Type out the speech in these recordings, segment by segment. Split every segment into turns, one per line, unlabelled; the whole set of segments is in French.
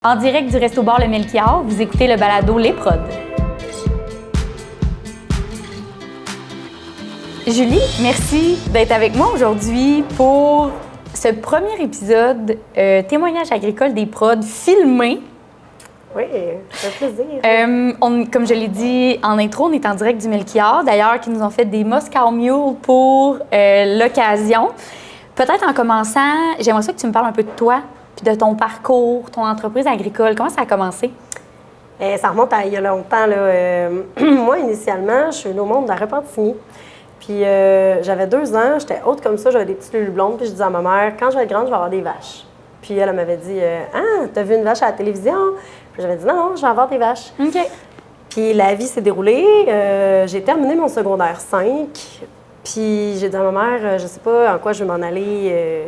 En direct du Resto-Bar Le Melchior, vous écoutez le balado Les Prods. Julie, merci d'être avec moi aujourd'hui pour ce premier épisode témoignage agricole des Prods filmé.
Oui, ça fait plaisir.
Comme je l'ai dit en intro, on est en direct du Melchior, d'ailleurs, qui nous ont fait des Moscow Mules pour l'occasion. Peut-être en commençant, j'aimerais ça que tu me parles un peu de toi, puis de ton parcours, ton entreprise agricole. Comment ça a commencé?
Ça remonte à il y a longtemps. Là. Moi, initialement, je suis venue au monde de la Repentigny. Puis j'avais 2 ans, j'étais haute comme ça, j'avais des petites lulules blondes. Puis je disais à ma mère, quand je vais être grande, je vais avoir des vaches. Puis elle m'avait dit, ah, t'as vu une vache à la télévision? Puis j'avais dit, non, non, je vais avoir des vaches.
OK.
Puis la vie s'est déroulée. J'ai terminé mon secondaire 5. Puis j'ai dit à ma mère, je sais pas en quoi je vais m'en aller.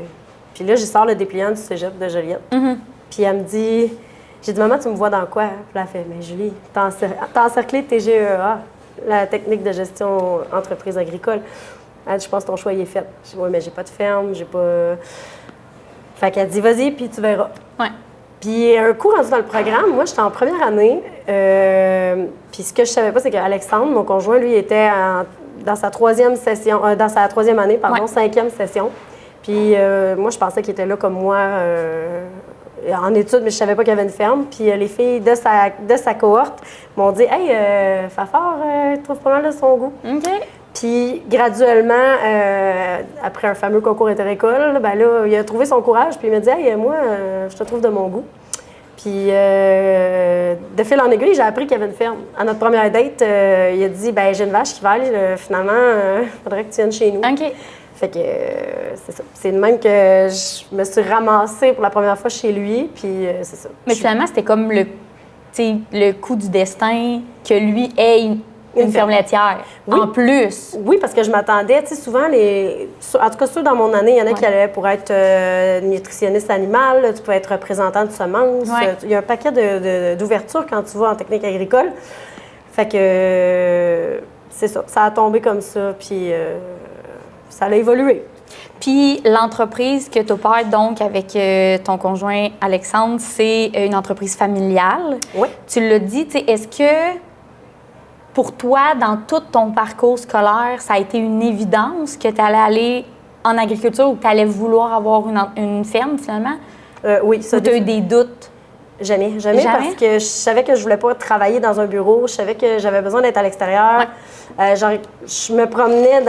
Puis là, j'y sors le dépliant du cégep de Joliette.
Mm-hmm.
Puis elle me dit, j'ai dit, maman, tu me vois dans quoi? Puis elle fait, mais Julie, t'as encerclé TGEA, la technique de gestion entreprise agricole. Elle dit, je pense que ton choix il est fait. Je dis, oui, mais j'ai pas de ferme, j'ai pas. Fait qu'elle dit, vas-y, puis tu verras.
Ouais.
Puis un coup rendu dans le programme, moi, j'étais en première année. Puis ce que je savais pas, c'est qu'Alexandre, mon conjoint, lui, était dans sa 3e session, dans sa 3e année, pardon, 5e session. Puis moi, je pensais qu'il était là comme moi en études, mais je savais pas qu'il y avait une ferme. Puis les filles de sa cohorte m'ont dit, hey, Fafard, il trouve pas mal de son goût.
OK.
Puis graduellement, après un fameux concours inter-école, ben là, il a trouvé son courage, puis il m'a dit, hey, moi, je te trouve de mon goût. Puis de fil en aiguille, j'ai appris qu'il y avait une ferme. À notre première date, il a dit, ben j'ai une vache qui va aller, finalement, il faudrait que tu viennes chez nous.
OK.
Fait que c'est ça. C'est de même que je me suis ramassée pour la première fois chez lui, puis c'est ça.
Mais finalement, c'était comme le coup du destin que lui ait une ferme laitière.
Oui.
En plus.
Oui, parce que je m'attendais, tu sais, souvent, en tout cas, ceux dans mon année, il y en a qui allaient pour être nutritionniste animal, tu peux être représentant de semences.
Ouais.
Il y a un paquet d'ouvertures quand tu vas en technique agricole. Fait que c'est ça. Ça a tombé comme ça, puis ça a évolué.
Puis l'entreprise que tu opères donc avec ton conjoint Alexandre, c'est une entreprise familiale.
Oui.
Tu l'as dit, tu sais, est-ce que pour toi, dans tout ton parcours scolaire, ça a été une évidence que tu allais aller en agriculture ou que tu allais vouloir avoir une ferme finalement?
Oui, ça.
Ou tu as eu des doutes?
Jamais, parce que je savais que je voulais pas travailler dans un bureau. Je savais que j'avais besoin d'être à l'extérieur. Ouais. Je me promenais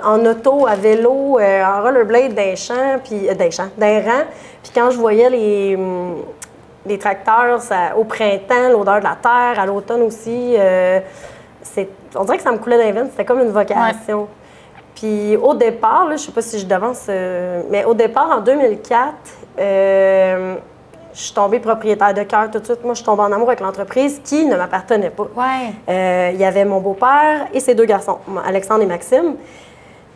en auto, à vélo, en rollerblade d'un champ, puis d'un rang. Puis quand je voyais les tracteurs au printemps, l'odeur de la terre, à l'automne aussi, on dirait que ça me coulait dans les veines. C'était comme une vocation. Ouais. Puis au départ, là, je sais pas si je devance, mais au départ, en 2004, je suis tombée propriétaire de cœur tout de suite. Moi, je suis tombée en amour avec l'entreprise qui ne m'appartenait pas.
Ouais.
Il y avait mon beau-père et ses 2 garçons, Alexandre et Maxime.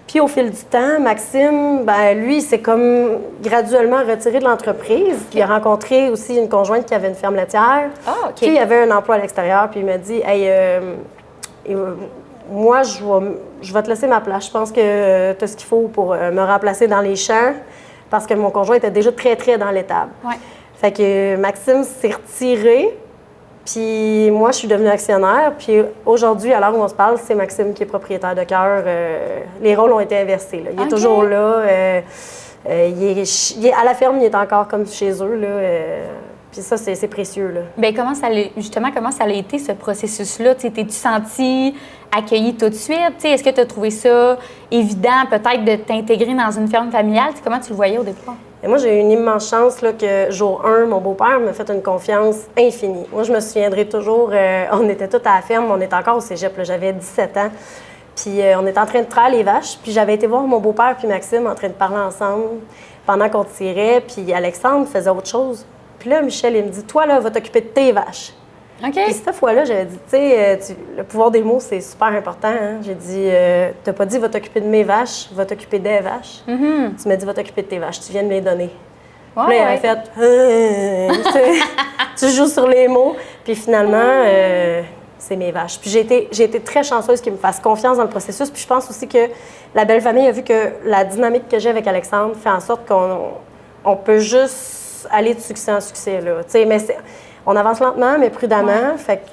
Puis au fil du temps, Maxime, ben lui, il s'est comme graduellement retiré de l'entreprise. Puis il a rencontré aussi une conjointe qui avait une ferme laitière.
Ah, OK.
Puis il avait un emploi à l'extérieur. Puis il m'a dit, hey, moi, je vais te laisser ma place. Je pense que tu as ce qu'il faut pour me remplacer dans les champs. Parce que mon conjoint était déjà très, très dans l'étable.
Ouais.
Fait que Maxime s'est retiré, puis moi, je suis devenue actionnaire. Puis aujourd'hui, à l'heure où on se parle, c'est Maxime qui est propriétaire de cœur. Les rôles ont été inversés. Là. Il est toujours là. Il est à la ferme, il est encore comme chez eux. Là, puis ça, c'est précieux. Là.
Bien, comment ça a été, ce processus-là? T'es-tu sentie accueillie tout de suite? Est-ce que tu as trouvé ça évident, peut-être, de t'intégrer dans une ferme familiale? Comment tu le voyais au départ?
Et moi, j'ai eu une immense chance là, que jour 1, mon beau-père m'a fait une confiance infinie. Moi, je me souviendrai toujours, on était tous à la ferme, on était encore au cégep, là, j'avais 17 ans. Puis on était en train de traire les vaches, puis j'avais été voir mon beau-père puis Maxime en train de parler ensemble pendant qu'on tirait, puis Alexandre faisait autre chose. Puis là, Michel, il me dit, toi, là, va t'occuper de tes vaches.
OK.
Puis cette fois-là, j'avais dit, tu sais, le pouvoir des mots, c'est super important. Hein? J'ai dit, t'as pas dit, va t'occuper de mes vaches, va t'occuper des vaches.
Mm-hmm.
Tu m'as dit, va t'occuper de tes vaches, tu viens de me les donner.
Ouais,
puis là, il a fait, tu joues sur les mots. Puis finalement, c'est mes vaches. Puis j'ai été très chanceuse qu'il me fasse confiance dans le processus. Puis je pense aussi que la belle famille a vu que la dynamique que j'ai avec Alexandre fait en sorte qu'on peut juste aller de succès en succès, là. Tu sais, mais on avance lentement, mais prudemment. Fait que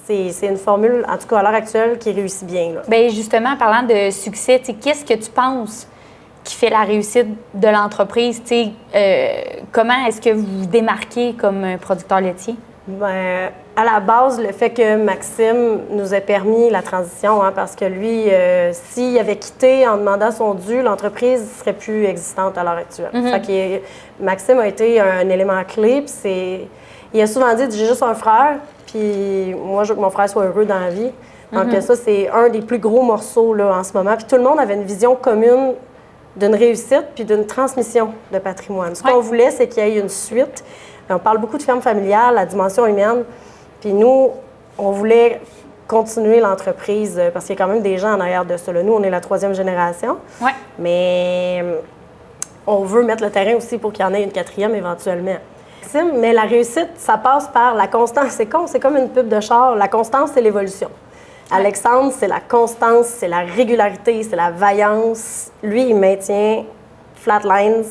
c'est une formule, en tout cas à l'heure actuelle, qui réussit bien, là.
Bien, justement, en parlant de succès, tu sais, qu'est-ce que tu penses qui fait la réussite de l'entreprise? Tu sais, comment est-ce que vous vous démarquez comme producteur laitier?
Bien, à la base, le fait que Maxime nous ait permis la transition, hein, parce que lui, s'il avait quitté en demandant son dû, l'entreprise ne serait plus existante à l'heure actuelle. Fait que Maxime a été un élément clé. Puis il a souvent dit, j'ai juste un frère, puis moi, je veux que mon frère soit heureux dans la vie. Donc ça, c'est un des plus gros morceaux là, en ce moment. Puis tout le monde avait une vision commune d'une réussite puis d'une transmission de patrimoine. Ce qu'on voulait, c'est qu'il y ait une suite. On parle beaucoup de ferme familiale, la dimension humaine. Puis nous, on voulait continuer l'entreprise parce qu'il y a quand même des gens en arrière de ça. Là. Nous, on est la 3e génération.
Ouais.
Mais on veut mettre le terrain aussi pour qu'il y en ait une 4e éventuellement. Mais la réussite, ça passe par la constance. C'est con, c'est comme une pub de char. La constance, c'est l'évolution. Alexandre, c'est la constance, c'est la régularité, c'est la vaillance. Lui, il maintient flatlines.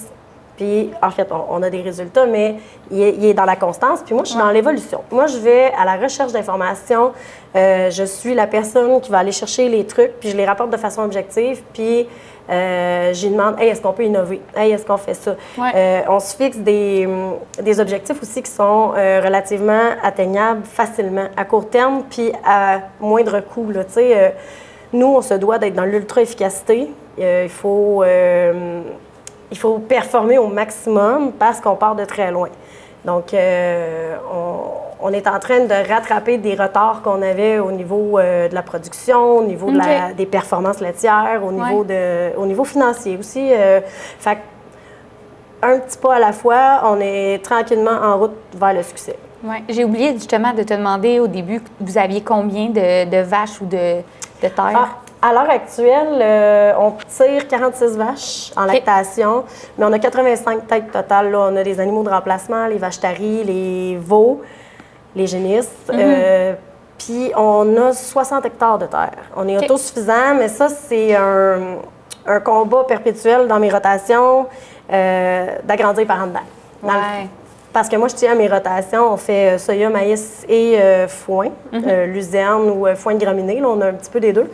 Puis, en fait, on a des résultats, mais il est dans la constance. Puis moi, je suis dans l'évolution. Moi, je vais à la recherche d'informations. Je suis la personne qui va aller chercher les trucs, puis je les rapporte de façon objective. Puis, je lui demande, hey, est-ce qu'on peut innover? Hey, est-ce qu'on fait ça?
Ouais.
On se fixe des objectifs aussi qui sont relativement atteignables facilement, à court terme, puis à moindre coût. Là, nous, on se doit d'être dans l'ultra-efficacité. Il faut performer au maximum parce qu'on part de très loin. Donc, on est en train de rattraper des retards qu'on avait au niveau de la production, au niveau des performances laitières, au niveau financier aussi. Fait un petit pas à la fois, on est tranquillement en route vers le succès.
Ouais. J'ai oublié justement de te demander au début, vous aviez combien de vaches ou de terres?
À l'heure actuelle, on tire 46 vaches en lactation, mais on a 85 têtes totales. Là. On a des animaux de remplacement, les vaches taries, les veaux, les génisses. Puis on a 60 hectares de terre. On est autosuffisant, mais ça, c'est un combat perpétuel dans mes rotations d'agrandir par en dedans. Parce que moi, je tiens à mes rotations. On fait soya, maïs et foin, luzerne ou foin de graminées. Là, on a un petit peu des deux.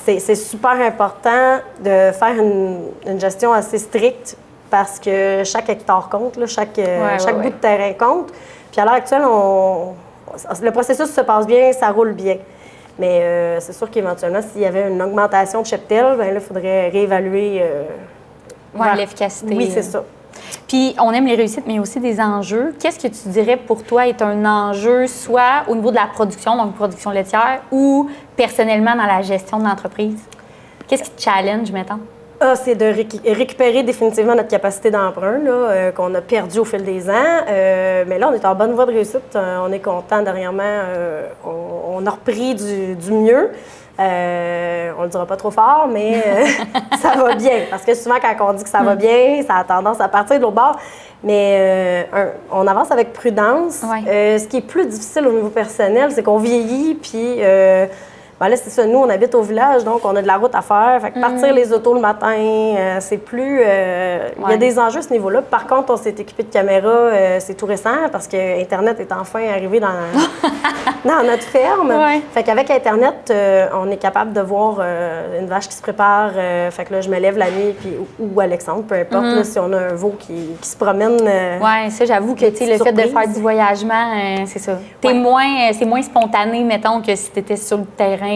C'est super important de faire une gestion assez stricte parce que chaque hectare compte, là, chaque bout de terrain compte. Puis à l'heure actuelle, le processus se passe bien, ça roule bien. Mais c'est sûr qu'éventuellement, s'il y avait une augmentation de cheptel, bien là, il faudrait réévaluer
l'efficacité.
Oui, c'est ça.
Puis, on aime les réussites, mais aussi des enjeux. Qu'est-ce que tu dirais pour toi est un enjeu, soit au niveau de la production, donc production laitière, ou personnellement dans la gestion de l'entreprise? Qu'est-ce qui te challenge, mettons?
C'est de récupérer définitivement notre capacité d'emprunt qu'on a perdu au fil des ans. Mais là, on est en bonne voie de réussite. On est content dernièrement. On a repris du mieux. On ne le dira pas trop fort, mais ça va bien. Parce que souvent, quand on dit que ça va bien, ça a tendance à partir de l'autre bord. Mais on avance avec prudence. Ce qui est plus difficile au niveau personnel, c'est qu'on vieillit, puis ben là, c'est ça. Nous, on habite au village, donc on a de la route à faire. Fait que partir les autos le matin, c'est plus... Il y a des enjeux à ce niveau-là. Par contre, on s'est équipé de caméras, c'est tout récent, parce que Internet est enfin arrivé dans notre ferme. Fait qu'avec Internet, on est capable de voir une vache qui se prépare. Fait que là, je me lève la nuit, puis, ou Alexandre, peu importe, là, si on a un veau qui se promène.
Oui, ça, j'avoue que le fait de faire du voyagement, c'est ça. C'est moins spontané, mettons, que si tu étais sur le terrain.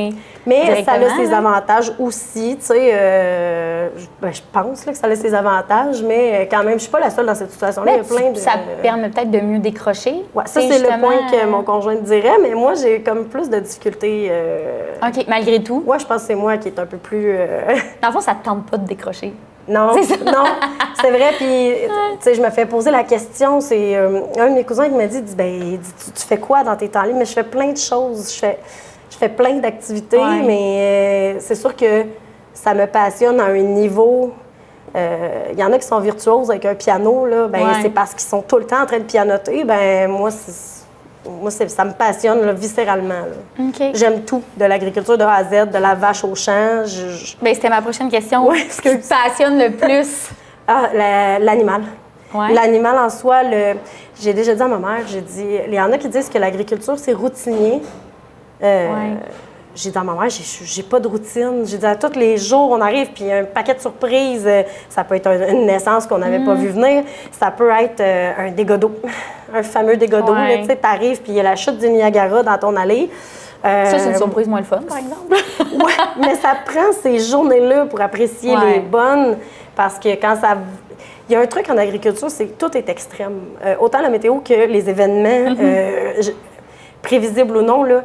Mais ça a ses avantages aussi, tu sais. Je pense là, que ça a ses avantages, mais quand même, je suis pas la seule dans cette situation-là. Il y a plein de...
Ça permet peut-être de mieux décrocher.
Ouais, ça, c'est le point que mon conjoint dirait, mais moi, j'ai comme plus de difficultés.
OK, malgré tout?
Ouais, je pense que c'est moi qui est un peu plus...
Dans le fond, ça te tente pas de décrocher?
Non, non, c'est vrai. Puis, tu sais, je me fais poser la question. C'est un de mes cousins qui m'a dit, tu fais quoi dans tes temps libres? Mais je fais plein de choses. Je fais plein d'activités, mais c'est sûr que ça me passionne à un niveau... Il y en a qui sont virtuoses avec un piano, là, c'est parce qu'ils sont tout le temps en train de pianoter. Moi, ça me passionne là, viscéralement. Là.
Okay.
J'aime tout, de l'agriculture de A à Z, de la vache au champ.
C'était ma prochaine question. Ce qui te passionne le plus?
L'animal.
Ouais.
L'animal en soi, j'ai déjà dit à ma mère, il y en a qui disent que l'agriculture, c'est routinier. J'ai dit à ma mère, j'ai pas de routine. J'ai dit à tous les jours, on arrive, puis il y a un paquet de surprises. Ça peut être une naissance qu'on n'avait pas vu venir. Ça peut être un dégât d'eau, un fameux dégât d'eau. Tu sais, t'arrives, puis il y a la chute du Niagara dans ton allée.
Ça, c'est une surprise moins le fun, par exemple.
Oui, mais ça prend ces journées-là pour apprécier les bonnes, parce que quand ça... Il y a un truc en agriculture, c'est que tout est extrême. Autant la météo que les événements, prévisibles ou non, là,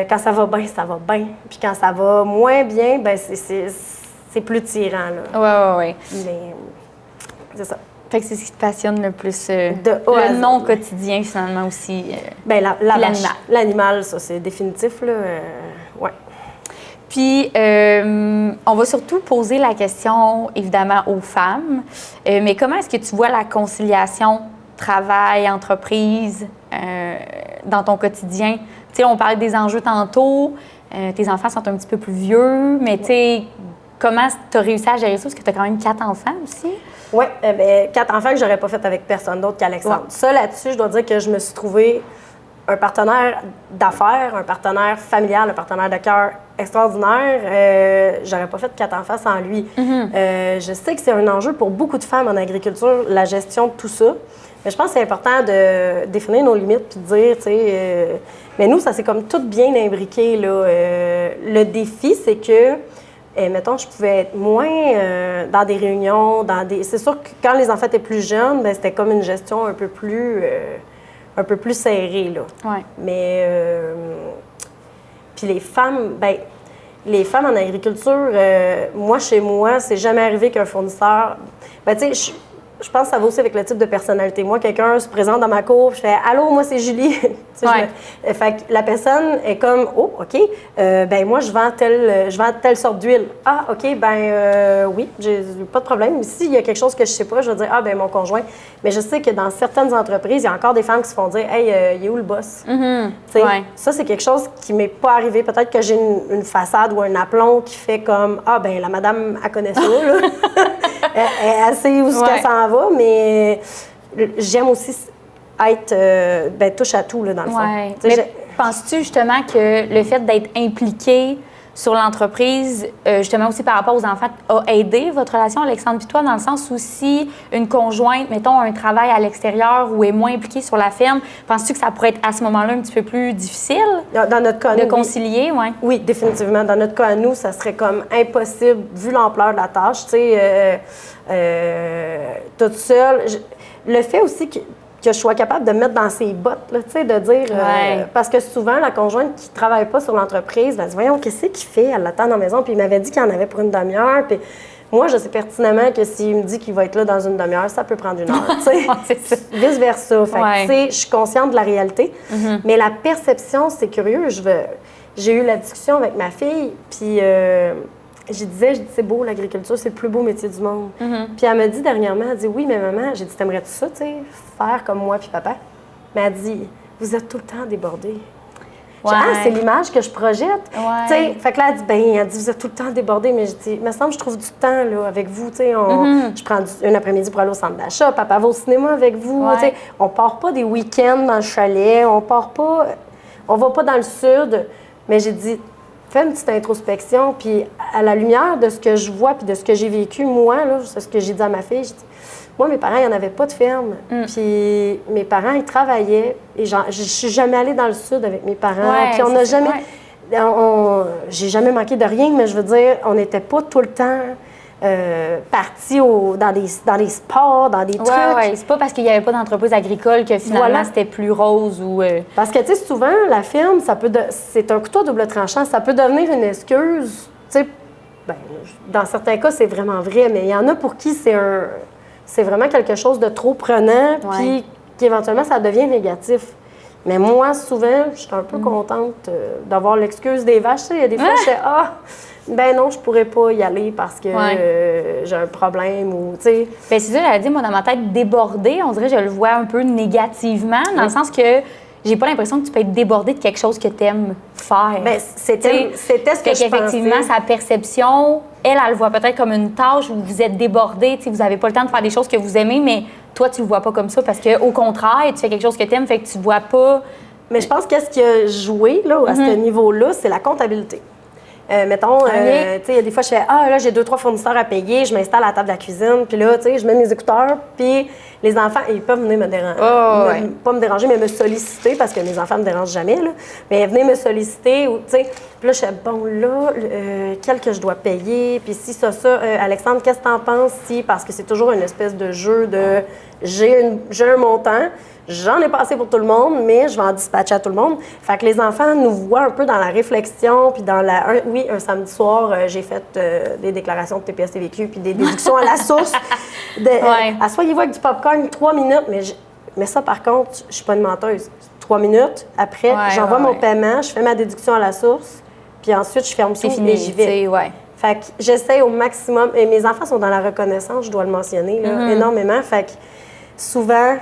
quand ça va bien, ça va bien. Puis quand ça va moins bien, ben c'est plus tirant.
Oui.
Mais c'est ça.
Fait que c'est ce qui te passionne le plus, le non-quotidien, finalement, aussi.
L'animal. L'animal, ça, c'est définitif, là. Ouais.
Puis, on va surtout poser la question, évidemment, aux femmes. Mais comment est-ce que tu vois la conciliation travail, entreprise dans ton quotidien? Tu sais, on parlait des enjeux tantôt. Tes enfants sont un petit peu plus vieux, mais tu sais, comment tu as réussi à gérer ça? Parce que tu as quand même 4 enfants aussi.
Oui, 4 enfants que j'aurais pas fait avec personne d'autre qu'Alexandre. Ouais. Ça, là-dessus, je dois dire que je me suis trouvé un partenaire d'affaires, un partenaire familial, un partenaire de cœur extraordinaire. J'aurais pas fait 4 enfants sans lui. Je sais que c'est un enjeu pour beaucoup de femmes en agriculture, la gestion de tout ça. Mais je pense que c'est important de définir nos limites puis de dire, tu sais... mais nous, ça s'est comme tout bien imbriqué, là. Le défi, c'est que... mettons, je pouvais être moins dans des réunions, C'est sûr que quand les enfants étaient plus jeunes, ben, c'était comme une gestion un peu plus serrée, là.
Ouais.
Mais... Puis les femmes en agriculture, moi, chez moi, c'est jamais arrivé qu'un fournisseur... Ben, tu sais, je pense que ça va aussi avec le type de personnalité. Moi, quelqu'un se présente dans ma cour, je fais « Allô, moi, c'est Julie. » Fait que la personne est comme « Oh, OK, ben moi, je vends telle sorte d'huile. »« Ah, OK, oui, j'ai pas de problème. S'il y a quelque chose que je sais pas, je vais dire « Ah, ben mon conjoint. » Mais je sais que dans certaines entreprises, il y a encore des femmes qui se font dire « Hey, il est où le boss? » Ça, c'est quelque chose qui m'est pas arrivé. Peut-être que j'ai une façade ou un aplomb qui fait comme « Ah, ben la madame, elle connaît ça, là. » Elle sait où qu'elle s'en va, mais j'aime aussi être touche à tout, là, dans le fond.
Mais penses-tu justement que le fait d'être impliqué sur l'entreprise, justement aussi par rapport aux enfants, a aidé votre relation, Alexandre puis toi, dans le sens où si une conjointe, mettons, a un travail à l'extérieur ou est moins impliquée sur la ferme, penses-tu que ça pourrait être à ce moment-là un petit peu plus difficile
dans notre cas,
de concilier?
Oui, définitivement. Dans notre cas à nous, ça serait comme impossible vu l'ampleur de la tâche. Tu sais, toute seule. Le fait aussi que je sois capable de me mettre dans ses bottes, là, tu sais, de dire... parce que souvent, la conjointe qui ne travaille pas sur l'entreprise, elle dit « Voyons, qu'est-ce qu'il fait? » Elle l'attend dans la maison, puis il m'avait dit qu'il en avait pour une demi-heure, puis moi, je sais pertinemment que s'il me dit qu'il va être là dans une demi-heure, ça peut prendre 1 heure, tu sais. Vice-versa. Fait que, tu sais, je suis consciente de la réalité, mais la perception, c'est curieux. J'ai eu la discussion avec ma fille, puis... Je disais, c'est beau, l'agriculture, c'est le plus beau métier du monde. Puis elle m'a dit dernièrement, elle dit, oui, mais maman, j'ai dit, t'aimerais-tu ça, tu sais, faire comme moi puis papa? Mais elle dit, vous êtes tout le temps débordés. C'est l'image que je projette. Tu sais, fait que là, elle dit, vous êtes tout le temps débordés. Mais je dis, il me semble que je trouve du temps, là, avec vous, tu sais. Je prends un après-midi pour aller au centre d'achat, papa va au cinéma avec vous, tu sais. On part pas des week-ends dans le chalet, on va pas dans le sud. Mais j'ai dit, fais une petite introspection, puis à la lumière de ce que je vois puis de ce que j'ai vécu, moi, là, c'est ce que j'ai dit à ma fille, j'ai dit, moi, mes parents, ils n'en avaient pas de ferme. Puis mes parents, ils travaillaient. Et je suis jamais allée dans le sud avec mes parents. Puis on n'a jamais... J'ai jamais manqué de rien, mais je veux dire, on n'était pas tout le temps... partis dans des sports, dans des trucs.
Oui, c'est pas parce qu'il n'y avait pas d'entreprise agricole que finalement c'était plus rose ou...
Parce que, tu sais, souvent, la ferme, c'est un couteau à double tranchant. Ça peut devenir une excuse. Tu sais, dans certains cas, c'est vraiment vrai, mais il y en a pour qui c'est vraiment quelque chose de trop prenant, puis qu'éventuellement, ça devient négatif. Mais moi, souvent, je suis un peu contente d'avoir l'excuse des vaches. Tu sais, il y a des fois, je fais « Ah! » Ben non, je pourrais pas y aller parce que j'ai un problème ou, tu sais...
Bien, c'est ça, j'allais dire, moi, dans ma tête, débordée, on dirait que je le vois un peu négativement, dans le sens que j'ai pas l'impression que tu peux être débordée de quelque chose que tu aimes faire.
Bien, c'était ce que je pensais.
Effectivement, sa perception elle le voit peut-être comme une tâche où vous êtes débordé, vous n'avez pas le temps de faire des choses que vous aimez, mais toi, tu le vois pas comme ça parce qu'au contraire, tu fais quelque chose que tu aimes, fait que tu vois pas.
Mais je pense que ce qui a joué là, à ce niveau-là, c'est la comptabilité. Mettons, tu sais, il y a des fois, je fais là, j'ai 2-3 fournisseurs à payer, je m'installe à la table de la cuisine, puis là, tu sais, je mets mes écouteurs, puis les enfants, ils peuvent venir me déranger. Pas me déranger, mais me solliciter, parce que mes enfants me dérangent jamais, là. Mais venir me solliciter, ou, tu sais, puis là, je fais bon, là, quel que je dois payer, puis si ça, Alexandre, qu'est-ce que t'en penses si, parce que c'est toujours une espèce de jeu de j'ai un montant. J'en ai passé pour tout le monde, mais je vais en dispatcher à tout le monde. Fait que les enfants nous voient un peu dans la réflexion, puis dans un samedi soir, j'ai fait des déclarations de TPS TVQ, puis des déductions à la source. Asseyez-vous avec du popcorn 3 minutes, mais ça, par contre, je suis pas une menteuse. 3 minutes, après, j'envoie mon paiement, je fais ma déduction à la source, puis ensuite, je ferme tout et j'y vais. Fait que j'essaie au maximum, et mes enfants sont dans la reconnaissance, je dois le mentionner, là, énormément. Fait que souvent,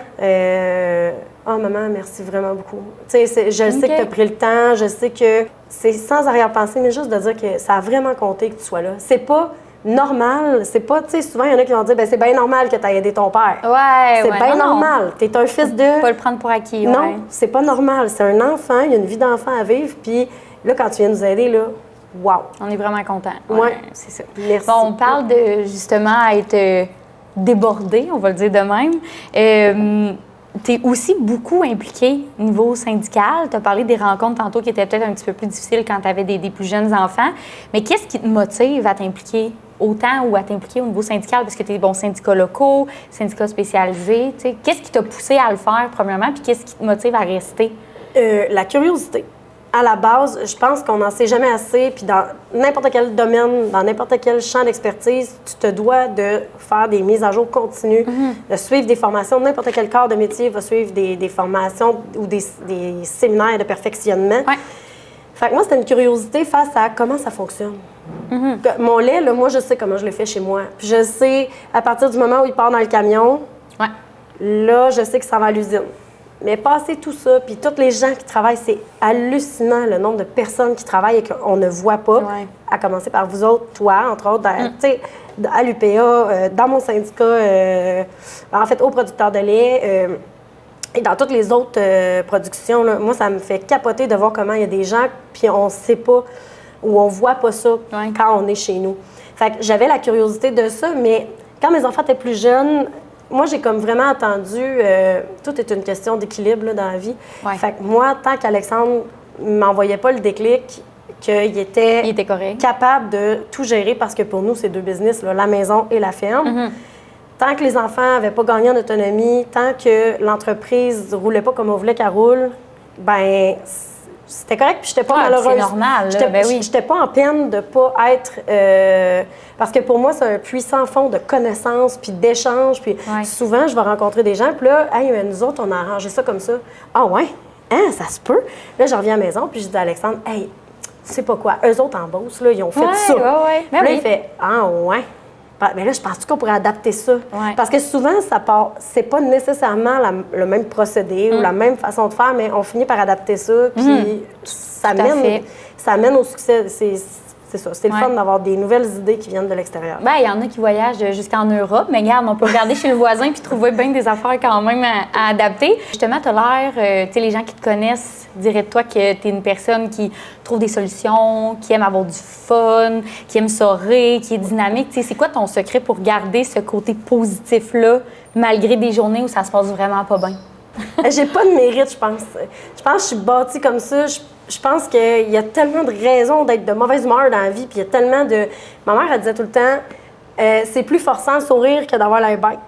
maman, merci vraiment beaucoup. Tu sais, je sais que tu as pris le temps, je sais que c'est sans arrière-pensée, mais juste de dire que ça a vraiment compté que tu sois là. C'est pas normal, c'est pas, tu sais, souvent, il y en a qui vont dire, c'est bien normal que tu aies aidé ton père. C'est bien normal. Tu es un fils de.
Pas le prendre pour acquis.
Non, c'est pas normal. C'est un enfant, il y a une vie d'enfant à vivre, puis là, quand tu viens nous aider, là, wow.
On est vraiment contents.
Oui,
c'est ça.
Merci.
Bon, on parle de, justement, être débordé, on va le dire de même. Tu es aussi beaucoup impliqué au niveau syndical. Tu as parlé des rencontres tantôt qui étaient peut-être un petit peu plus difficiles quand tu avais des plus jeunes enfants. Mais qu'est-ce qui te motive à t'impliquer autant ou à t'impliquer au niveau syndical? Parce que tu es syndicats locaux, syndicats spécialisés. Qu'est-ce qui t'a poussé à le faire, premièrement, puis qu'est-ce qui te motive à rester?
La curiosité. À la base, je pense qu'on n'en sait jamais assez. Puis dans n'importe quel domaine, dans n'importe quel champ d'expertise, tu te dois de faire des mises à jour continues, de suivre des formations. N'importe quel corps de métier va suivre des formations ou des séminaires de perfectionnement. Fait que moi, c'était une curiosité face à comment ça fonctionne. Mon lait, là, moi, je sais comment je le fais chez moi. Puis je sais, à partir du moment où il part dans le camion, là, je sais que ça va à l'usine. Mais passer tout ça, puis tous les gens qui travaillent, c'est hallucinant le nombre de personnes qui travaillent et qu'on ne voit pas, à commencer par vous autres, toi, entre autres, tu sais, à l'UPA, dans mon syndicat, en fait, aux producteurs de lait, et dans toutes les autres productions. Là, moi, ça me fait capoter de voir comment il y a des gens, puis on ne sait pas, ou on ne voit pas ça quand on est chez nous. Fait que j'avais la curiosité de ça, mais quand mes enfants étaient plus jeunes, moi, j'ai comme vraiment entendu, tout est une question d'équilibre là, dans la vie. Fait que moi, tant qu'Alexandre ne m'envoyait pas le déclic, qu'il était capable de tout gérer, parce que pour nous, c'est 2 business, là, la maison et la ferme. Tant que les enfants n'avaient pas gagné en autonomie, tant que l'entreprise ne roulait pas comme on voulait qu'elle roule, ben c'était correct, puis j'étais pas malheureuse.
C'est normal, là,
j'étais pas en peine de pas être... parce que pour moi, c'est un puissant fond de connaissances, puis d'échanges, puis souvent, je vais rencontrer des gens, puis là, hey, nous autres, on a arrangé ça comme ça. Ah ouais? Hein, ça se peut? Là, je reviens à la maison, puis je dis à Alexandre, hey, tu sais pas quoi, eux autres en Beauce, là, ils ont fait ça. Puis là, il fait, ah ouais? Mais là, je pense qu'on pourrait adapter ça. Parce que souvent, c'est pas nécessairement le même procédé ou la même façon de faire, mais on finit par adapter ça, puis ça mène au succès. C'est ça. C'est le fun d'avoir des nouvelles idées qui viennent de l'extérieur.
Bien, il y en a qui voyagent jusqu'en Europe, mais regarde, on peut regarder chez le voisin puis trouver bien des affaires quand même à adapter. Justement, tu as l'air, tu sais, les gens qui te connaissent diraient de toi que tu es une personne qui trouve des solutions, qui aime avoir du fun, qui aime ça rire, qui est dynamique. Tu sais, c'est quoi ton secret pour garder ce côté positif-là, malgré des journées où ça se passe vraiment pas bien?
J'ai pas de mérite, je pense. Je pense que je suis bâtie comme ça. Je pense qu'il y a tellement de raisons d'être de mauvaise humeur dans la vie, puis il y a tellement de... Ma mère, elle disait tout le temps, c'est plus forçant de sourire que d'avoir l'air bête.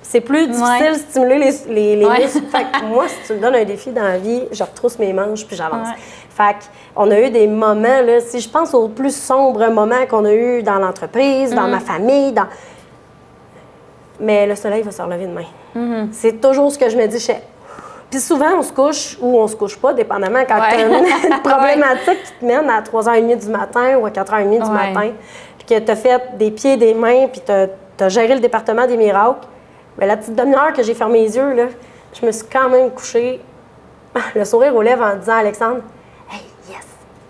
C'est plus difficile de stimuler les muscles. Fait que moi, si tu me donnes un défi dans la vie, je retrousse mes manches puis j'avance. Fait qu'on a eu des moments, là, si je pense aux plus sombres moments qu'on a eu dans l'entreprise, dans ma famille, mais le soleil va se relever demain. C'est toujours ce que je me dis. Puis souvent, on se couche ou on se couche pas, dépendamment quand tu as une problématique qui te mène à 3h30 du matin ou à 4h30 du matin, puis que tu as fait des pieds et des mains, puis tu as géré le département des miracles. Bien, la petite demi-heure que j'ai fermé les yeux, là, je me suis quand même couchée, le sourire aux lèvres en disant à Alexandre, « Hey, yes,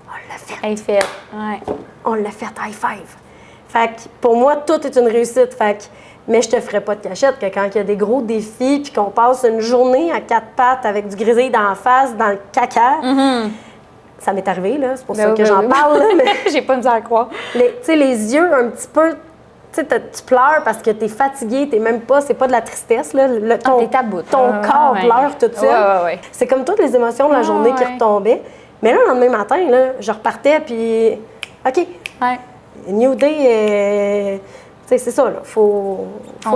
on l'a fait! »
On l'a fait,
On l'a fait, high five! Fait que pour moi, tout est une réussite. Fait que, mais je te ferai pas de cachette que quand il y a des gros défis puis qu'on passe une journée à 4 pattes avec du grisé d'en face, dans le caca, ça m'est arrivé, là. C'est pour ça que j'en parle, là, mais
j'ai pas misère à croire.
Tu sais, les yeux un petit peu... Tu sais, tu pleures parce que t'es fatigué, t'es même pas... C'est pas de la tristesse, là.
T'es à bout.
Ton corps pleure tout seul.
Ouais.
C'est comme toutes les émotions de la journée qui retombaient. Mais là, le lendemain matin, là, je repartais, puis... OK.
Ouais.
New day, tu sais, c'est ça, là. Faut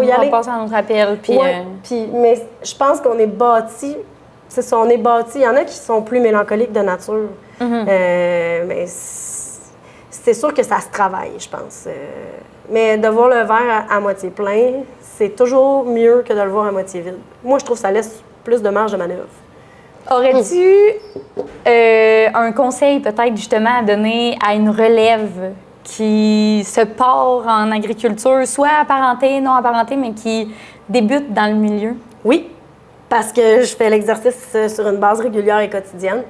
y aller.
On passe à notre appel, puis...
mais je pense qu'on est bâti... C'est ça, on est bâti. Il y en a qui sont plus mélancoliques de nature. Mais c'est sûr que ça se travaille, je pense. Mais de voir le verre à moitié plein, c'est toujours mieux que de le voir à moitié vide. Moi, je trouve que ça laisse plus de marge de manœuvre.
Aurais-tu un conseil peut-être justement à donner à une relève qui se part en agriculture, soit apparentée, non apparentée, mais qui débute dans le milieu?
Oui, parce que je fais l'exercice sur une base régulière et quotidienne.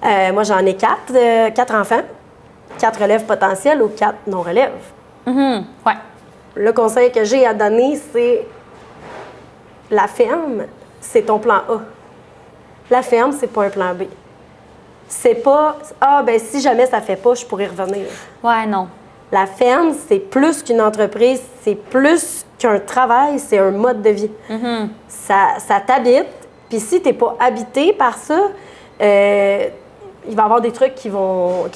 Moi, j'en ai 4 enfants, 4 relèves potentielles ou 4 non-relèves.
Ouais.
Le conseil que j'ai à donner, c'est la ferme, c'est ton plan A. La ferme, c'est pas un plan B. C'est pas si jamais ça fait pas, je pourrais revenir.
Ouais, non.
La ferme, c'est plus qu'une entreprise, c'est plus qu'un travail, c'est un mode de vie. Ça t'habite, puis si t'es pas habité par ça, il va y avoir des trucs qui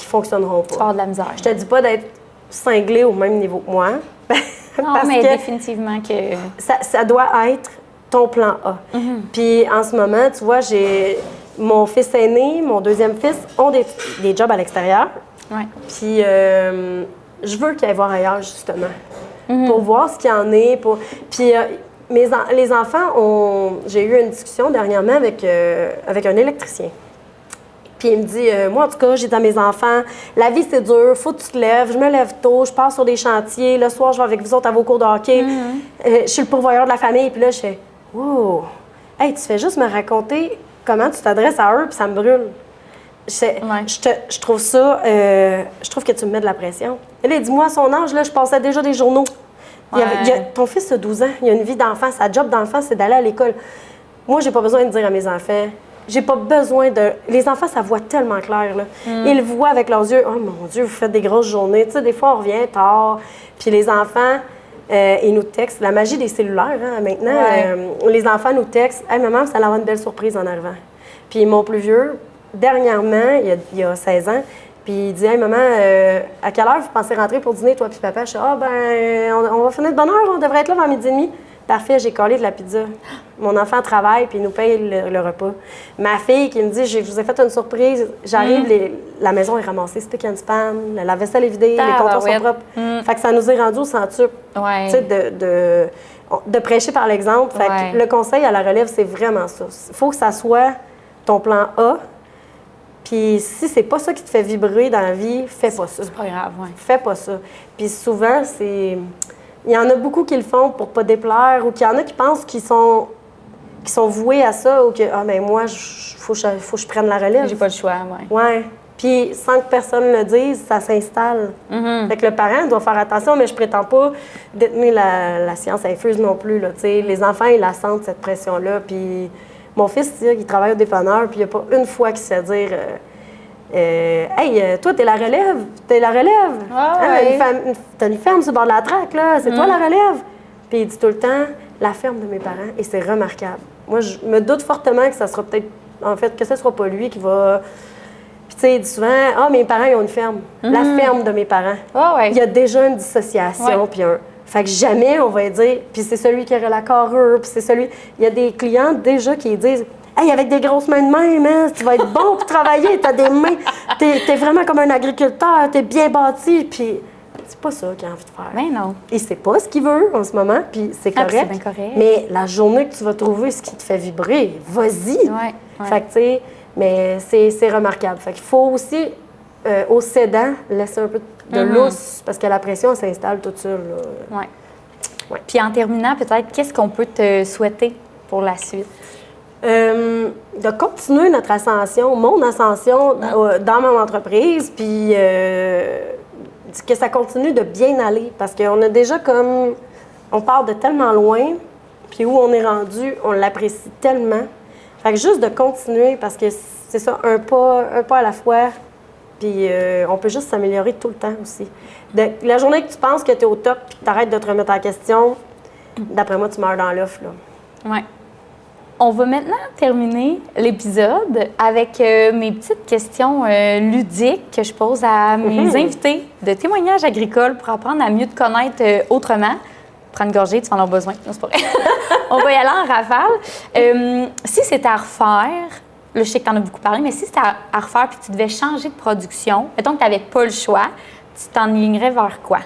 fonctionneront pas.
Tu vas avoir de la misère.
Je te dis pas d'être cinglé au même niveau que moi.
Non, mais définitivement que...
Ça doit être ton plan A. Puis en ce moment, tu vois, j'ai mon fils aîné, mon deuxième fils ont des jobs à l'extérieur.
Ouais.
Puis je veux qu'ils aillent voir ailleurs, justement, pour voir ce qu'il y en est. Puis les enfants J'ai eu une discussion dernièrement avec un électricien. Puis il me dit, moi, en tout cas, j'ai dit à mes enfants, la vie, c'est dur, faut que tu te lèves, je me lève tôt, je pars sur des chantiers, le soir, je vais avec vous autres à vos cours de hockey, je suis le pourvoyeur de la famille. Puis là, je fais, wow, hey, tu fais juste me raconter comment tu t'adresses à eux, puis ça me brûle. Je trouve ça, je trouve que tu me mets de la pression. Et là, dis-moi, à son âge, là, je passais déjà des journaux. Ton fils a 12 ans, il a une vie d'enfant, sa job d'enfant, c'est d'aller à l'école. Moi, j'ai pas besoin de dire à mes enfants, j'ai pas besoin de... Les enfants, ça voit tellement clair, là. Ils voient avec leurs yeux, oh mon Dieu, vous faites des grosses journées. Tu sais, des fois, on revient tard, puis les enfants, ils nous textent. La magie des cellulaires, hein, maintenant, les enfants nous textent, « Hey, maman, ça va avoir une belle surprise en arrivant. » Puis mon plus vieux, dernièrement, il y a 16 ans, puis il dit, « Hey, maman, à quelle heure vous pensez rentrer pour dîner, toi puis papa? » Je dis, « Ah, on va finir de bonne heure, on devrait être là vers 12h30. » Parfait, j'ai collé de la pizza. Mon enfant travaille, puis il nous paye le repas. Ma fille qui me dit, je vous ai fait une surprise, j'arrive, la maison est ramassée, stick and span, la vaisselle est vidée, les comptoirs sont propres. Fait que ça nous est rendu au centuple.
Ouais.
Tu sais, de prêcher par l'exemple. Fait que le conseil à la relève, c'est vraiment ça. Il faut que ça soit ton plan A. Puis si c'est pas ça qui te fait vibrer dans la vie, fais pas ça.
C'est pas grave, oui.
Fais pas ça. Puis souvent, il y en a beaucoup qui le font pour pas déplaire ou qu'il y en a qui pensent qu'ils sont voués à ça ou que, moi, faut que je prenne la relève.
J'ai pas le choix, oui.
Ouais. Puis sans que personne le dise, ça s'installe. Fait que le parent doit faire attention, mais je prétends pas détenir la science infuse non plus, là. Tu sais, les enfants, ils la sentent, cette pression-là. Puis mon fils, il travaille au dépanneur, puis il n'y a pas une fois qu'il se fait dire... hey, toi, t'es la relève. T'es la relève. T'as une ferme sur le bord de la traque, là. C'est toi la relève. Puis il dit tout le temps, la ferme de mes parents. Et c'est remarquable. Moi, je me doute fortement que ça sera peut-être, en fait, que ce ne sera pas lui qui va. Puis tu sais, il dit souvent, mes parents, ils ont une ferme. La ferme de mes parents. Il y a déjà une dissociation. Puis fait que jamais on va dire, puis c'est celui qui aurait la carrure, puis c'est celui. Il y a des clients déjà qui disent, hey, avec des grosses mains de même, hein, tu vas être bon pour travailler, t'as des mains, t'es vraiment comme un agriculteur, t'es bien bâti, puis c'est pas ça qu'il a envie de faire.
Ben non.
Il sait pas ce qu'il veut en ce moment, puis c'est correct.
C'est bien correct.
Mais la journée que tu vas trouver ce qui te fait vibrer, vas-y. Fait que, tu sais, mais c'est remarquable. Fait qu'il faut aussi, au cédant, laisser un peu de lousse, parce que la pression, elle s'installe toute seule.
Ouais. Puis en terminant, peut-être, qu'est-ce qu'on peut te souhaiter pour la suite?
De continuer notre ascension, mon ascension dans mon entreprise, puis que ça continue de bien aller. Parce qu'on a déjà comme... On part de tellement loin, puis où on est rendu, on l'apprécie tellement. Fait que juste de continuer, parce que c'est ça, un pas à la fois, puis on peut juste s'améliorer tout le temps aussi. La journée que tu penses que tu es au top, puis que tu arrêtes de te remettre en question, d'après moi, tu meurs dans l'œuf, là.
Oui. On va maintenant terminer l'épisode avec mes petites questions ludiques que je pose à mes invités de témoignages agricoles pour apprendre à mieux te connaître autrement. Prends une gorgée, tu vas en avoir besoin. Non, c'est pas vrai. On va y aller en rafale. Si c'était à refaire, là, je sais que tu en as beaucoup parlé, mais si c'était à refaire puis que tu devais changer de production, mettons que tu n'avais pas le choix, tu t'enlignerais vers quoi?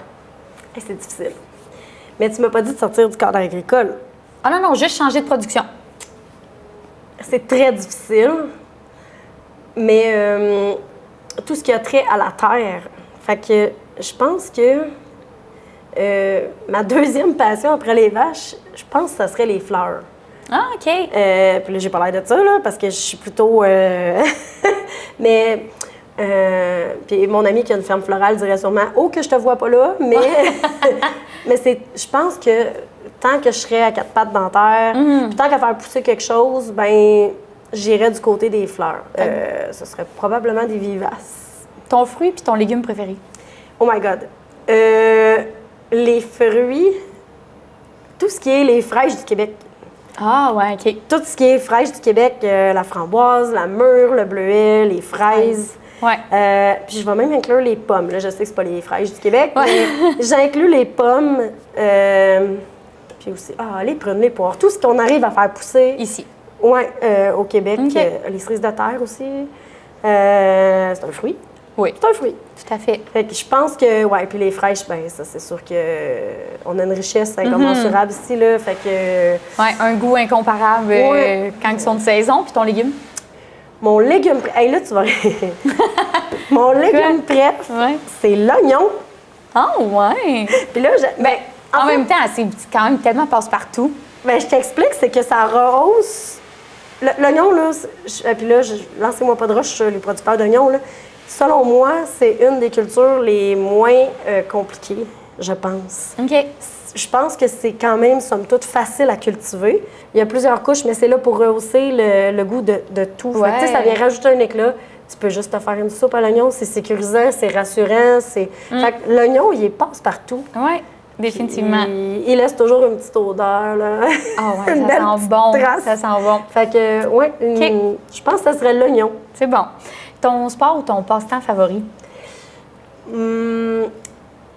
Hey, c'est difficile. Mais tu m'as pas dit de sortir du cadre agricole.
Ah non, juste changer de production.
C'est très difficile, mais tout ce qui a trait à la terre. Fait que je pense que ma deuxième passion après les vaches, je pense que ça serait les fleurs.
Ah, OK.
Puis là, j'ai pas l'air de ça, là, parce que je suis plutôt... mais... puis mon ami qui a une ferme florale dirait sûrement « Oh, que je te vois pas là! » Mais, mais je pense que tant que je serais à quatre pattes dans la terre, puis tant qu'à faire pousser quelque chose, ben j'irais du côté des fleurs. Ce serait probablement des vivaces.
Ton fruit puis ton légume préféré?
Oh my God! Les fruits, tout ce qui est les fraîches du Québec.
Ah, ouais, OK.
Tout ce qui est fraîche du Québec, la framboise, la mûre, le bleuet, les fraises.
Ouais.
Puis je vais même inclure les pommes. Là, je sais que c'est pas les fraîches du Québec,
ouais.
mais j'inclus les pommes. Puis aussi, les prunes, les poires. Tout ce qu'on arrive à faire pousser.
Ici.
Oui, au Québec.
Okay.
Les cerises de terre aussi. C'est un fruit.
Oui.
C'est un fruit.
Tout à fait.
Fait que je pense que, puis les fraîches, ben ça, c'est sûr que on a une richesse incommensurable ici, là. Fait que...
Oui, un goût incomparable quand ils sont de saison. Puis ton légume?
Mon légume... Hey, là, tu vas... Mon légume préf, c'est l'oignon.
Ah, ouais!
Puis là,
en même temps, c'est quand même tellement passe-partout.
Ben, je t'explique, c'est que ça rehausse... L'oignon, là... Puis là, lancez-moi pas de roche, les producteurs d'oignons, là. Selon moi, c'est une des cultures les moins compliquées, je pense.
OK.
Je pense que c'est quand même, somme toute, facile à cultiver. Il y a plusieurs couches, mais c'est là pour rehausser le goût de tout.
Ouais.
Fait que, ça vient rajouter un éclat. Tu peux juste te faire une soupe à l'oignon. C'est sécurisant, c'est rassurant. Fait que l'oignon, il passe partout.
Oui, définitivement.
Il laisse toujours une petite odeur, là.
Ah ouais, ça sent bon.
Trace.
Ça sent bon.
Fait que, je pense que ça serait l'oignon.
C'est bon. Ton sport ou ton passe-temps favori?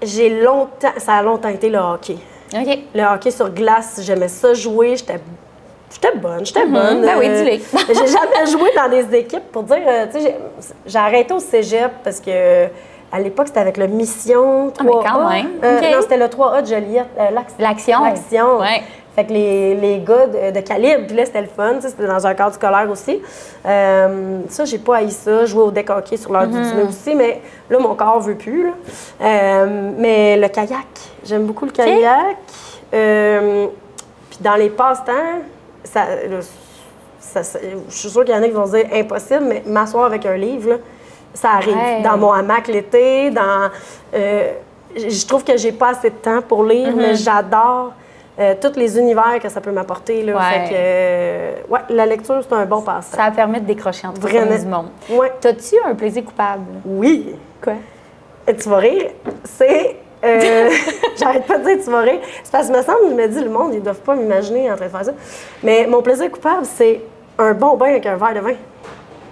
Ça a longtemps été le hockey.
OK.
Le hockey sur glace, j'aimais ça jouer. J'étais bonne.
Ben oui, dis-le.
J'ai jamais joué dans des équipes pour dire, tu sais, j'ai arrêté au cégep parce que à l'époque, c'était avec le Mission 3A.
Ah, mais quand même. Okay.
Non, c'était le 3A de Joliette.
L'Action.
L'Action.
Ouais.
Fait que les gars de calibre, puis là, c'était le fun, c'était dans un cadre scolaire aussi. Ça, j'ai pas haï ça. Jouer au deck hockey sur l'heure du dîner aussi, mais là, mon corps veut plus. Là. Mais le kayak, j'aime beaucoup le kayak. Puis dans les passe-temps, je suis sûre qu'il y en a qui vont se dire impossible, mais m'asseoir avec un livre, là, ça arrive. Ouais. Dans mon hamac l'été, je trouve que j'ai pas assez de temps pour lire, mais j'adore tous les univers que ça peut m'apporter. Là. Fait que, la lecture, c'est un bon passe-temps.
Ça permet de décrocher entre du monde.
Ouais.
T'as-tu un plaisir coupable?
Oui.
Quoi?
Tu vas rire. C'est... j'arrête pas de dire tu vas rire. C'est parce que, me semble, je me dis, le monde, ils doivent pas m'imaginer en train de faire ça. Mais mon plaisir coupable, c'est un bon bain avec un verre de vin.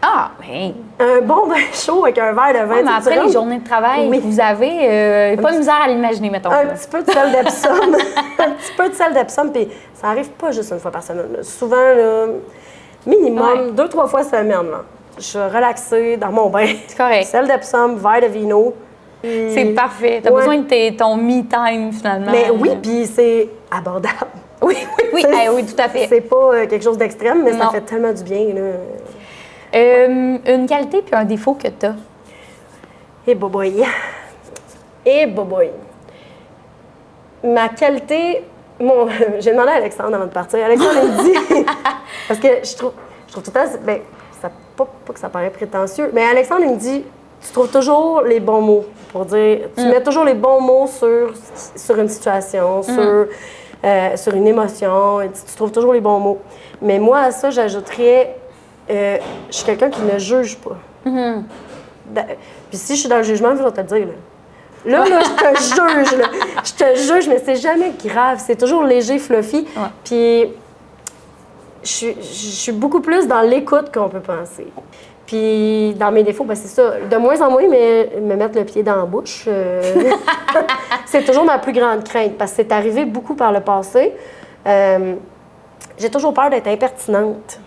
Ah, bien!
Un bon bain chaud avec un verre de vin.
Ouais, mais après les journées de travail, vous avez pas de misère à l'imaginer, mettons.
Un petit peu de sel d'Epsom. Un petit peu de sel d'Epsom, puis ça arrive pas juste une fois par semaine. Là. Souvent, là, minimum, 2-3 fois semaine. Là. Je suis relaxée dans mon bain.
C'est correct.
Sel d'Epsom, verre de vino.
C'est parfait. T'as besoin de ton me-time, finalement.
Mais oui, puis c'est abordable.
Oui, oui, tout à fait.
C'est pas quelque chose d'extrême, mais ça fait tellement du bien. Là.
Une qualité puis un défaut que tu as?
Eh boboy. Ma qualité... J'ai demandé à Alexandre avant de partir. Alexandre, il me dit... Parce que je trouve tout le temps... Ben, pas que ça paraît prétentieux, mais Alexandre, il me dit... tu trouves toujours les bons mots pour dire. Tu mets toujours les bons mots sur une situation, sur une émotion. Tu trouves toujours les bons mots. Mais moi, à ça, j'ajouterais, je suis quelqu'un qui ne juge pas. Puis si je suis dans le jugement, je vais te le dire. Là, je te juge. Là. Je te juge, mais c'est jamais grave. C'est toujours léger, fluffy.
Ouais.
Puis je suis beaucoup plus dans l'écoute qu'on peut penser. Puis dans mes défauts, ben c'est ça. De moins en moins, mais me mettre le pied dans la bouche, c'est toujours ma plus grande crainte parce que c'est arrivé beaucoup par le passé. J'ai toujours peur d'être impertinente.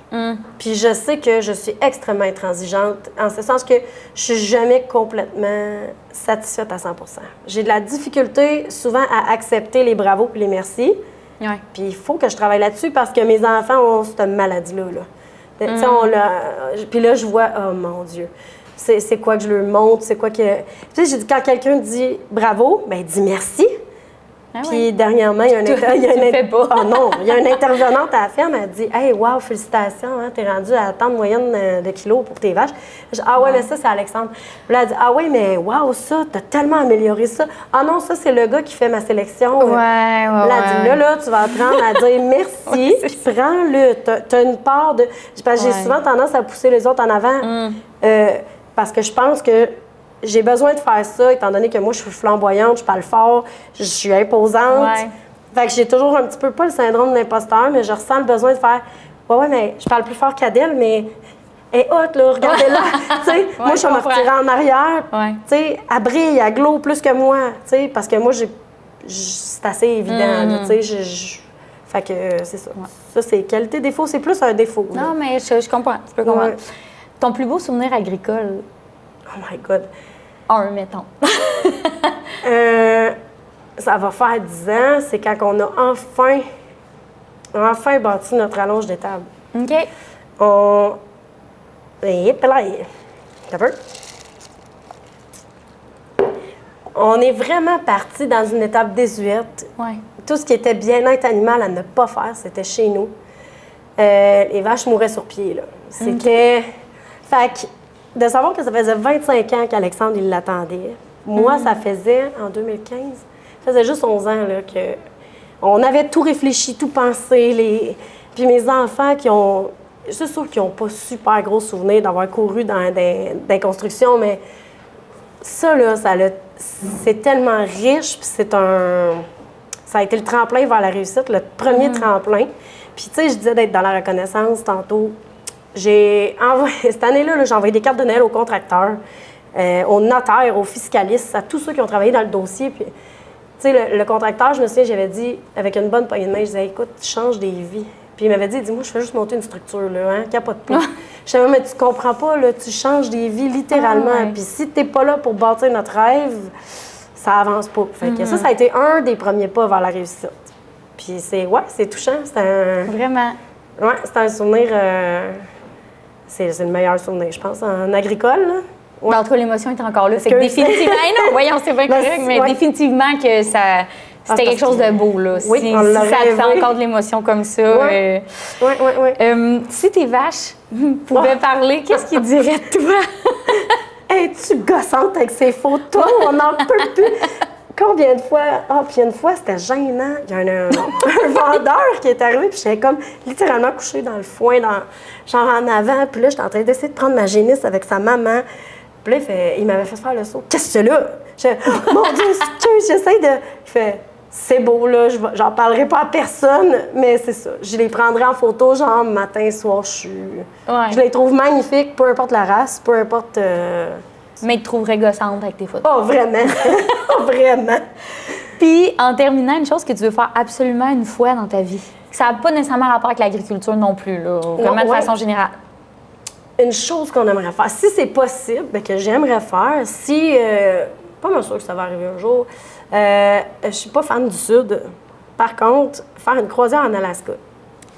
Puis je sais que je suis extrêmement intransigeante, en ce sens que je suis jamais complètement satisfaite à 100%. J'ai de la difficulté souvent à accepter les bravos et les merci.
Ouais.
Puis il faut que je travaille là-dessus parce que mes enfants ont cette maladie-là. Puis là, je vois, oh mon Dieu, c'est quoi que je leur montre, c'est quoi que... Tu sais, j'ai dit, quand quelqu'un dit bravo, bien, dis merci.
Ah
Puis dernièrement, il y a une intervenante à la ferme, elle dit « Hey, wow, félicitations, hein, t'es rendue à tant de moyenne de kilos pour tes vaches. » Je dis « Ah ouais, mais ça, c'est Alexandre. » Puis là, elle dit « Ah ouais, mais wow, ça, t'as tellement amélioré ça. Ah non, ça, c'est le gars qui fait ma sélection. » Là, elle dit « Là, tu vas apprendre à dire merci, puis prends-le. T'as une part de... » Parce que j'ai souvent tendance à pousser les autres en avant parce que je pense que j'ai besoin de faire ça, étant donné que moi, je suis flamboyante, je parle fort, je suis imposante.
Ouais.
Fait que j'ai toujours un petit peu, pas le syndrome de l'imposteur, mais je ressens le besoin de faire « Ouais, mais je parle plus fort qu'Adèle, mais elle est hot, là, regardez-la. » Tu sais, moi, je vais me retirer en arrière. Tu sais, elle brille, elle glow plus que moi, tu sais, parce que moi, c'est assez évident, là, tu sais, fait que c'est ça. Ouais. Ça, c'est qualité, défaut, c'est plus un défaut.
Non, là. Mais je comprends, tu peux comprendre. Ouais. Ton plus beau souvenir agricole?
Oh my God.
Mettons.
Ça va faire 10 ans. C'est quand on a enfin bâti notre allonge d'étable.
OK.
On est vraiment parti dans une étape désuète.
Ouais.
Tout ce qui était bien-être animal à ne pas faire, c'était chez nous. Les vaches mouraient sur pied, là. C'était... Fait que de savoir que ça faisait 25 ans qu'Alexandre, il l'attendait. Moi, ça faisait, en 2015, ça faisait juste 11 ans là, qu'on avait tout réfléchi, tout pensé. Puis mes enfants qui ont... C'est sûr qu'ils n'ont pas super gros souvenirs d'avoir couru dans des constructions, mais ça, là, c'est tellement riche, puis ça a été le tremplin vers la réussite, le premier tremplin. Puis, tu sais, je disais d'être dans la reconnaissance tantôt. Cette année-là, j'ai envoyé des cartes de Noël aux contracteurs, aux notaires, aux fiscalistes, à tous ceux qui ont travaillé dans le dossier. Puis, tu sais, le contracteur, je me souviens, j'avais dit, avec une bonne poignée de main, je disais, écoute, tu changes des vies. Puis il m'avait dit, dis-moi, je fais juste monter une structure, là, hein, capote pas. Je disais, mais tu comprends pas, là, tu changes des vies littéralement. Puis si t'es pas là pour bâtir notre rêve, ça avance pas. Fait que ça a été un des premiers pas vers la réussite. Puis c'est touchant.
Vraiment.
Ouais, c'est un souvenir... C'est le meilleur souvenir, je pense, en agricole. Là.
Ouais. Ben, en tout cas, l'émotion est encore là. Fait que définitivement, non, voyons, c'est pas correct, mais définitivement que c'était quelque chose de beau, là.
Oui,
si ça te fait encore de l'émotion comme ça.
Oui.
Si tes vaches pouvaient parler, qu'est-ce qu'ils diraient de toi?
Es-tu gossante avec ces photos? On n'en peut plus. Combien de fois? Puis une fois, c'était gênant. Il y a un vendeur qui est arrivé, puis j'étais comme littéralement couchée dans le foin, genre en avant. Puis là, j'étais en train d'essayer de prendre ma génisse avec sa maman. Puis là, il m'avait fait faire le saut. Qu'est-ce que c'est là? Mon Dieu, j'essaie de... Il fait, c'est beau, là, j'en parlerai pas à personne, mais c'est ça. Je les prendrai en photo, genre matin, soir, je les trouve magnifiques, peu importe la race, peu importe...
Mais ils te trouveraient gossante avec tes photos.
Oh, vraiment! Vraiment!
Puis, en terminant, une chose que tu veux faire absolument une fois dans ta vie. Ça n'a pas nécessairement rapport avec l'agriculture non plus, là, vraiment de façon générale.
Une chose qu'on aimerait faire, si c'est possible, bien, que j'aimerais faire, pas mal sûr que ça va arriver un jour, je suis pas fan du Sud. Par contre, faire une croisière en Alaska.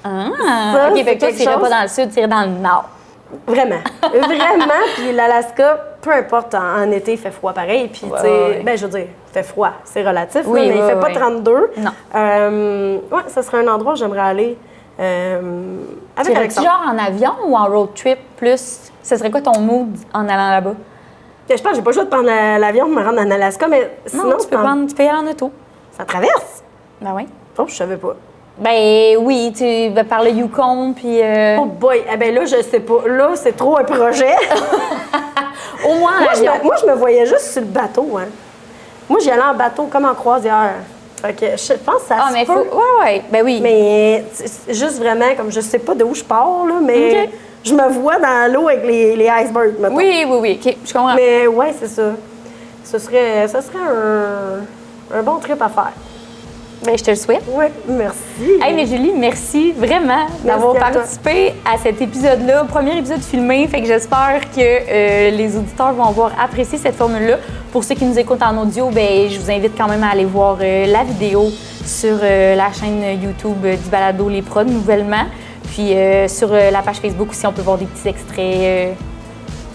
Ça, OK, fait que toi, tu n'irais pas dans le Sud, tu irais dans le Nord.
Vraiment. Vraiment. Puis l'Alaska, peu importe, en été, il fait froid pareil. Puis, tu sais, ben, je veux dire, il fait froid. C'est relatif, là, mais il fait pas 32.
Non.
Ouais, ça serait un endroit où j'aimerais aller avec Alexandre.
Genre en avion ou en road trip plus? Ce serait quoi ton mood en allant là-bas?
Je pense que j'ai pas le choix de prendre l'avion pour me rendre en Alaska, mais sinon...
Non, tu peux y aller en auto.
Ça traverse?
Ben oui.
Oh, je savais pas.
Ben oui, tu vas par le Yukon, puis...
Oh boy! Eh ben là, je sais pas. Là, c'est trop un projet.
Au moins en avion.
Moi, je me voyais juste sur le bateau, hein. Moi, j'y allais en bateau comme en croisière. Fait que je pense que ça se peut.
Ouais, ben oui.
Mais juste vraiment, comme je sais pas d'où je pars, là, mais je me vois dans l'eau avec les icebergs, mettons.
Oui, OK, je comprends.
Mais ouais, c'est ça. Ce serait un bon trip à faire.
Ben, je te le souhaite.
Oui, merci.
Hey, mais Julie, merci vraiment d'avoir participé à cet épisode-là. Premier épisode filmé, fait que j'espère que les auditeurs vont avoir apprécié cette formule-là. Pour ceux qui nous écoutent en audio, ben, je vous invite quand même à aller voir la vidéo sur la chaîne YouTube du balado Les Prods nouvellement. Puis sur la page Facebook aussi, on peut voir des petits extraits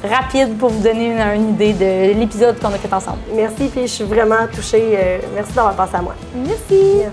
rapides pour vous donner une idée de l'épisode qu'on a fait ensemble.
Merci, puis je suis vraiment touchée. Merci d'avoir pensé à moi.
Merci.